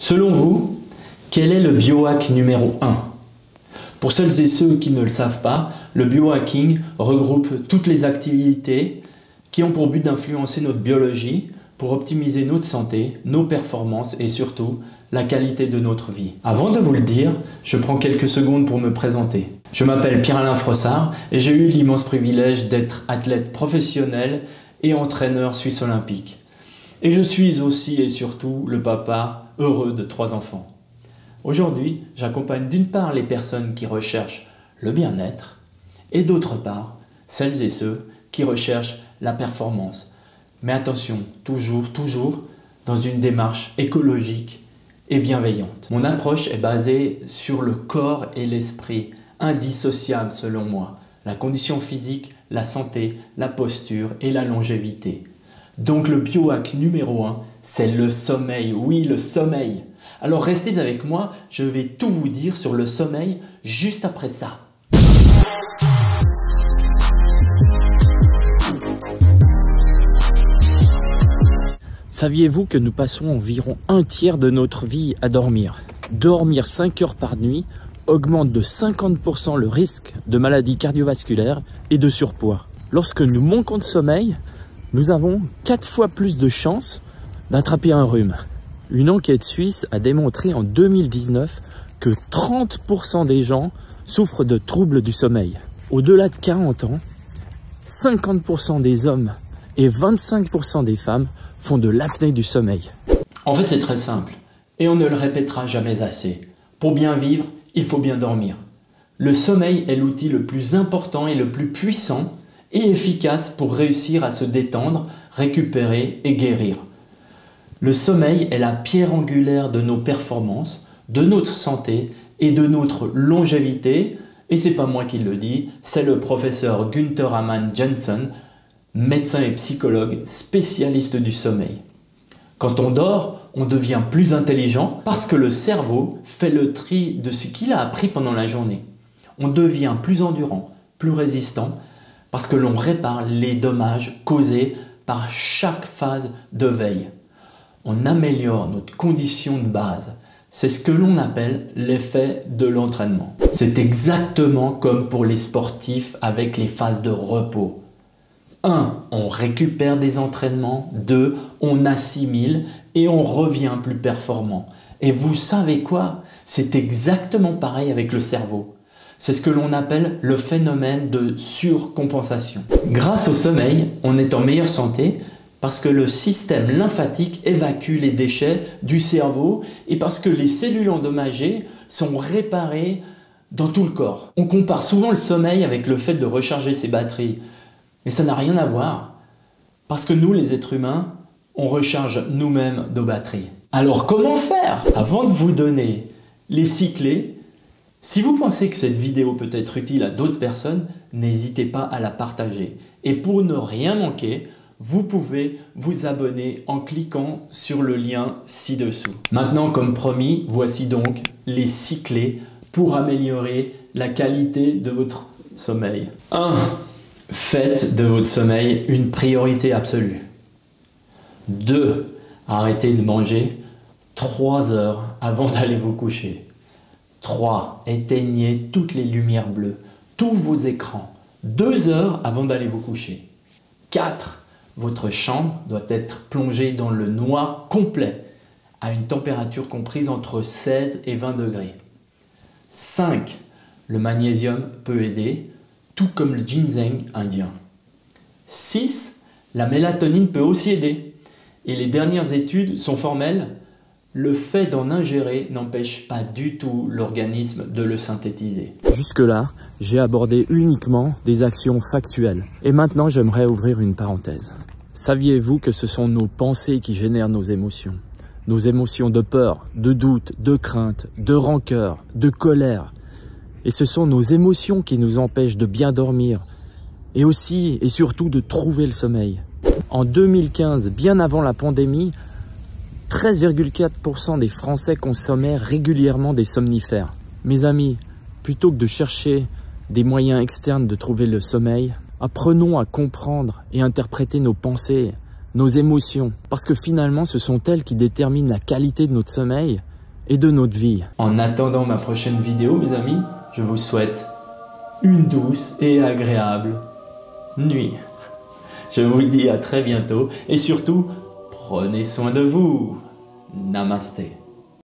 Selon vous, quel est le biohack numéro 1? Pour celles et ceux qui ne le savent pas, le biohacking regroupe toutes les activités qui ont pour but d'influencer notre biologie pour optimiser notre santé, nos performances et surtout la qualité de notre vie. Avant de vous le dire, je prends quelques secondes pour me présenter. Je m'appelle Pierre-Alain Frossard et j'ai eu l'immense privilège d'être athlète professionnel et entraîneur suisse olympique. Et je suis aussi et surtout le papa heureux de 3 enfants. Aujourd'hui, j'accompagne d'une part les personnes qui recherchent le bien-être et d'autre part, celles et ceux qui recherchent la performance. Mais attention, toujours dans une démarche écologique et bienveillante. Mon approche est basée sur le corps et l'esprit, indissociables selon moi. La condition physique, la santé, la posture et la longévité. Donc le biohack numéro 1, c'est le sommeil. Oui, le sommeil. Alors restez avec moi, je vais tout vous dire sur le sommeil juste après ça. Saviez-vous que nous passons environ un tiers de notre vie à dormir? Dormir 5 heures par nuit augmente de 50% le risque de maladies cardiovasculaires et de surpoids. Lorsque nous manquons de sommeil, nous avons 4 fois plus de chances d'attraper un rhume. Une enquête suisse a démontré en 2019 que 30% des gens souffrent de troubles du sommeil. Au-delà de 40 ans, 50% des hommes et 25% des femmes font de l'apnée du sommeil. En fait, c'est très simple et on ne le répétera jamais assez. Pour bien vivre, il faut bien dormir. Le sommeil est l'outil le plus important et le plus puissant et efficace pour réussir à se détendre, récupérer et guérir. Le sommeil est la pierre angulaire de nos performances, de notre santé et de notre longévité. Et c'est pas moi qui le dis, c'est le professeur Günther Amann-Jensen, médecin et psychologue spécialiste du sommeil. Quand on dort, on devient plus intelligent parce que le cerveau fait le tri de ce qu'il a appris pendant la journée. On devient plus endurant, plus résistant parce que l'on répare les dommages causés par chaque phase de veille. On améliore notre condition de base. C'est ce que l'on appelle l'effet de l'entraînement. C'est exactement comme pour les sportifs avec les phases de repos. 1. On récupère des entraînements. 2. On assimile et on revient plus performant. Et vous savez quoi? C'est exactement pareil avec le cerveau. C'est ce que l'on appelle le phénomène de surcompensation. Grâce au sommeil, on est en meilleure santé parce que le système lymphatique évacue les déchets du cerveau et parce que les cellules endommagées sont réparées dans tout le corps. On compare souvent le sommeil avec le fait de recharger ses batteries. Mais ça n'a rien à voir, parce que nous, les êtres humains, on recharge nous-mêmes nos batteries. Alors comment faire? Avant de vous donner les 6 clés, si vous pensez que cette vidéo peut être utile à d'autres personnes, n'hésitez pas à la partager. Et pour ne rien manquer, vous pouvez vous abonner en cliquant sur le lien ci-dessous. Maintenant, comme promis, voici donc les 6 clés pour améliorer la qualité de votre sommeil. 1. Faites de votre sommeil une priorité absolue. 2. Arrêtez de manger 3 heures avant d'aller vous coucher. 3. Éteignez toutes les lumières bleues, tous vos écrans, 2 heures avant d'aller vous coucher. 4. Votre chambre doit être plongée dans le noir complet, à une température comprise entre 16 et 20 degrés. 5. Le magnésium peut aider, tout comme le ginseng indien. 6. La mélatonine peut aussi aider. Et les dernières études sont formelles. Le fait d'en ingérer n'empêche pas du tout l'organisme de le synthétiser. Jusque-là, j'ai abordé uniquement des actions factuelles. Et maintenant, j'aimerais ouvrir une parenthèse. Saviez-vous que ce sont nos pensées qui génèrent nos émotions? Nos émotions de peur, de doute, de crainte, de rancœur, de colère. Et ce sont nos émotions qui nous empêchent de bien dormir et aussi et surtout de trouver le sommeil. En 2015, bien avant la pandémie, 13,4% des Français consommaient régulièrement des somnifères. Mes amis, plutôt que de chercher des moyens externes de trouver le sommeil, apprenons à comprendre et interpréter nos pensées, nos émotions, parce que finalement ce sont elles qui déterminent la qualité de notre sommeil et de notre vie. En attendant ma prochaine vidéo, mes amis, je vous souhaite une douce et agréable nuit. Je vous dis à très bientôt et surtout, prenez soin de vous. Namasté.